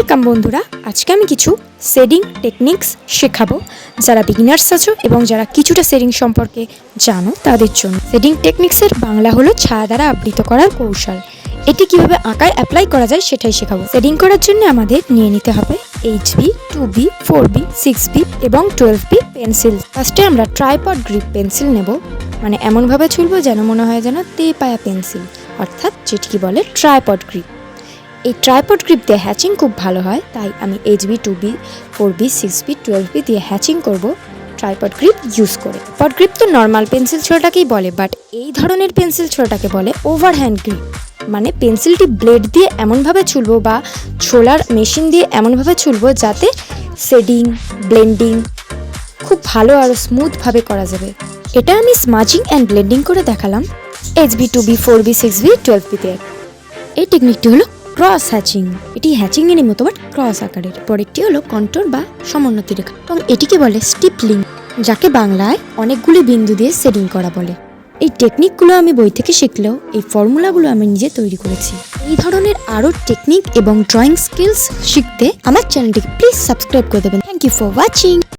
Welcome বন্ধুরা, আজকে আমি কিছু শেডিং টেকনিক্স শেখাবো যারা বিগিনার্স আছো এবং যারা কিছুটা শেডিং সম্পর্কে জানো তাদের জন্য। শেডিং টেকনিক্সের বাংলা হলো ছায়া দ্বারা আবৃত করার কৌশল। এটি কিভাবে আঁকায় অ্যাপ্লাই করা যায় সেটাই শেখাবো। শেডিং করার জন্য আমাদের নিয়ে নিতে হবে HB, 2B, 4B, 6B এবং 12B পেন্সিল। ফার্স্টে আমরা ট্রাইপড গ্রিপ পেন্সিল নেব, মানে এমনভাবে ছুলবো যেন মনে হয় যেন তেপায়া পেন্সিল, অর্থাৎ যেটিকে বলে ট্রাইপড গ্রিপ। এই ট্রাইপড গ্রিপ দিয়ে হ্যাচিং খুব ভালো হয়, তাই আমি HB, 2B, 4B, 6B, 12B দিয়ে হ্যাচিং করব ট্রাইপড গ্রিপ ইউজ করে। ট্রাইপড গ্রিপ তো নর্মাল পেন্সিল ছোড়াটাকেই বলে, বাট এই ধরনের পেন্সিল ছোড়াটাকে বলে ওভারহ্যান্ড গ্রিপ। মানে পেন্সিলটি ব্লেড দিয়ে এমনভাবে ছুলবো বা ছোলার মেশিন দিয়ে এমনভাবে ছুলবো যাতে শেডিং, ব্লেন্ডিং খুব ভালো আর স্মুথভাবে করা যাবে। এটা আমি স্মাজিং অ্যান্ড ব্লেন্ডিং করে দেখালাম HB, 2B, 4B, 6B, 12B তে। এই টেকনিকটি হলো ক্রস হ্যাচিং। এটি হ্যাচিং এর মতো বাট ক্রস আকারের। পরেরটি হলো কন্ট্রোর বা সমোন্নতি রেখা এবং এটিকে বলে স্টিপলিং, যাকে বাংলায় অনেকগুলি বিন্দু দিয়ে শেডিং করা বলে। এই টেকনিকগুলো আমি বই থেকে শিখলেও এই ফর্মুলাগুলো আমি নিজে তৈরি করেছি। এই ধরনের আরও টেকনিক এবং ড্রয়িং স্কিলস শিখতে আমার চ্যানেলটিকে প্লিজ সাবস্ক্রাইব করে দেবেন। Thank you for watching.